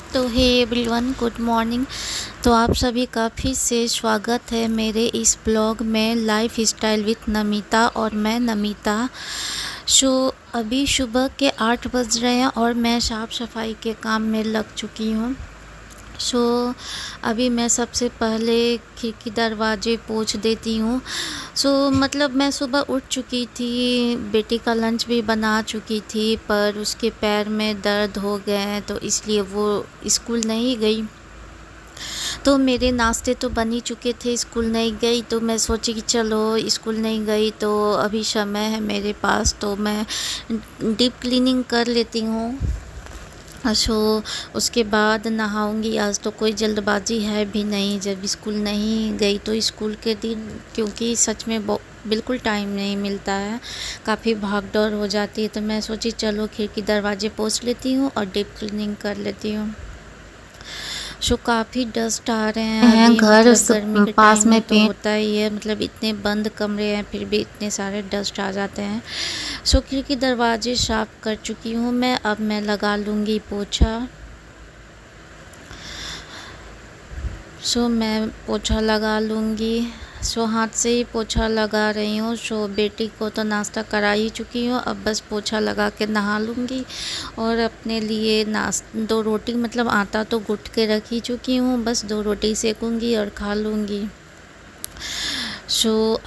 तो hey everyone, good morning. तो आप सभी का फिर से स्वागत है मेरे इस ब्लॉग में, लाइफ स्टाइल विथ नमिता। और मैं नमिता। अभी सुबह के 8 बज रहे हैं और मैं साफ़ सफाई के काम में लग चुकी हूँ। अभी मैं सबसे पहले खिड़की दरवाजे पोंछ देती हूँ। मतलब मैं सुबह उठ चुकी थी, बेटी का लंच भी बना चुकी थी, पर उसके पैर में दर्द हो गए हैं तो इसलिए वो स्कूल नहीं गई। तो मेरे नाश्ते तो बन ही चुके थे, स्कूल नहीं गई, तो मैं सोची कि चलो स्कूल नहीं गई तो अभी समय है मेरे पास, तो मैं डीप क्लीनिंग कर लेती हूँ। उसके बाद नहाऊंगी। आज तो कोई जल्दबाजी है भी नहीं, जब स्कूल नहीं गई तो स्कूल के दिन, क्योंकि सच में बिल्कुल टाइम नहीं मिलता है, काफ़ी भाग दौड़ हो जाती है, तो मैं सोची चलो खिड़की दरवाजे पोंछ लेती हूँ और डीप क्लीनिंग कर लेती हूँ। काफ़ी डस्ट आ रहे हैं अभी, घर मतलब गर्मी के पास टाइम में में तो होता ही है, मतलब इतने बंद कमरे हैं फिर भी इतने सारे डस्ट आ जाते हैं। खिड़की दरवाजे साफ़ कर चुकी हूँ मैं, अब मैं लगा लूँगी पोछा। मैं पोछा लगा लूँगी। हाथ से ही पोछा लगा रही हूँ। बेटी को तो नाश्ता करा ही चुकी हूँ, अब बस पोछा लगा के नहा लूँगी और अपने लिए 2 रोटी, मतलब आटा तो गूँथ के रख ही चुकी हूँ, बस 2 रोटी सेकूँगी और खा लूँगी।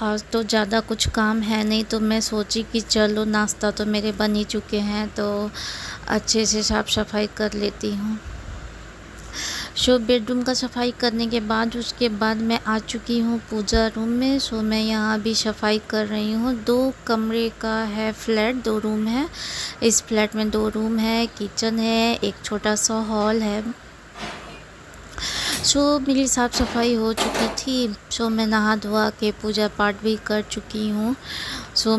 आज तो ज़्यादा कुछ काम है नहीं, तो मैं सोची कि चलो नाश्ता तो मेरे बन ही चुके हैं तो अच्छे से साफ़ सफाई कर लेती हूँ। बेडरूम का सफाई करने के बाद उसके बाद मैं आ चुकी हूँ पूजा रूम में। मैं यहाँ भी सफाई कर रही हूँ। 2 कमरे का है फ्लैट, 2 रूम है। इस फ्लैट में 2 रूम है, किचन है, एक छोटा सा हॉल है। मेरी साफ़ सफाई हो चुकी थी। मैं नहा धोआ के पूजा पाठ भी कर चुकी हूँ।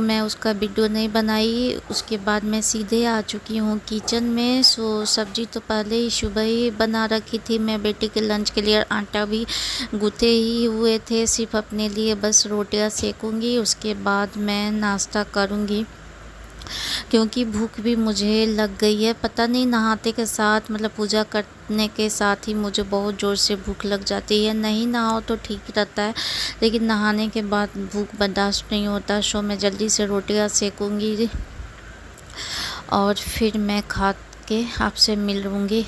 मैं उसका वीडियो नहीं बनाई। उसके बाद मैं सीधे आ चुकी हूँ किचन में। सब्ज़ी तो पहले ही सुबह ही बना रखी थी मैं बेटी के लंच के लिए, आटा भी गूँथे ही हुए थे, सिर्फ अपने लिए बस रोटियां सेकूँगी, उसके बाद मैं नाश्ता करूँगी, क्योंकि भूख भी मुझे लग गई है। पता नहीं, नहाते के साथ, मतलब पूजा करने के साथ ही मुझे बहुत ज़ोर से भूख लग जाती है। नहीं नहाओ तो ठीक रहता है, लेकिन नहाने के बाद भूख बर्दाश्त नहीं होता। मैं जल्दी से रोटियां सेकूँगी और फिर मैं खा के आपसे मिल लूँगी।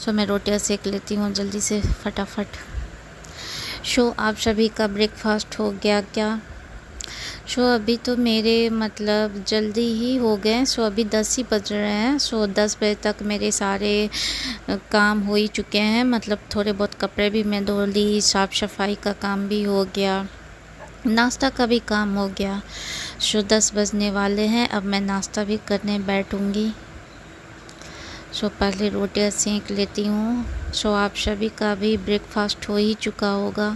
मैं रोटियां सेक लेती हूँ जल्दी से फटाफट। आप सभी का ब्रेकफास्ट हो गया क्या? अभी तो मेरे मतलब जल्दी ही हो गए। अभी 10 ही बज रहे हैं। 10 बजे तक मेरे सारे काम हो ही चुके हैं, मतलब थोड़े बहुत कपड़े भी मैं धो ली, साफ़ सफाई का काम भी हो गया, नाश्ता का भी काम हो गया। 10 बजने वाले हैं, अब मैं नाश्ता भी करने बैठूँगी। पहले रोटियां सेक लेती हूँ। आप सभी का भी ब्रेकफास्ट हो ही चुका होगा।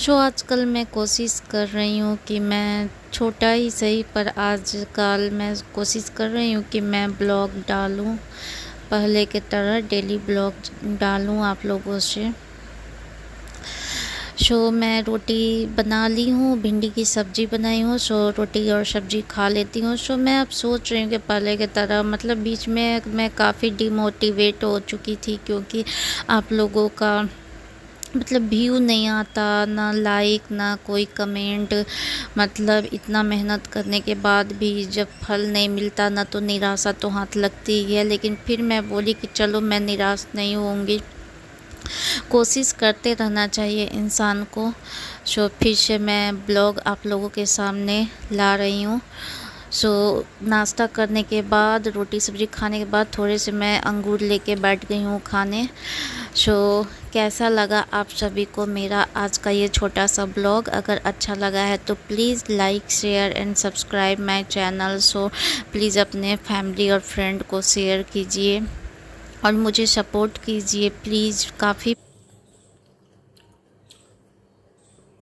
आजकल मैं कोशिश कर रही हूँ कि मैं छोटा ही सही, पर आजकल मैं कोशिश कर रही हूँ कि मैं ब्लॉग डालूँ, पहले की तरह डेली ब्लॉग डालूँ आप लोगों से। मैं रोटी बना ली हूँ, भिंडी की सब्ज़ी बनाई हूँ। रोटी और सब्ज़ी खा लेती हूँ। मैं अब सोच रही हूँ कि पहले की तरह, मतलब बीच में मैं काफ़ी डिमोटिवेट हो चुकी थी, क्योंकि आप लोगों का मतलब व्यू नहीं आता, ना लाइक, ना कोई कमेंट, मतलब इतना मेहनत करने के बाद भी जब फल नहीं मिलता ना, तो निराशा तो हाथ लगती ही है। लेकिन फिर मैं बोली कि चलो मैं निराश नहीं होंगी, कोशिश करते रहना चाहिए इंसान को। फिर से मैं ब्लॉग आप लोगों के सामने ला रही हूँ। नाश्ता करने के बाद, रोटी सब्ज़ी खाने के बाद थोड़े से मैं अंगूर लेके बैठ गई हूँ खाने। कैसा लगा आप सभी को मेरा आज का ये छोटा सा ब्लॉग? अगर अच्छा लगा है तो please like, share and subscribe my channel. Please अपने फैमिली और फ्रेंड को शेयर कीजिए और मुझे सपोर्ट कीजिए प्लीज़। काफ़ी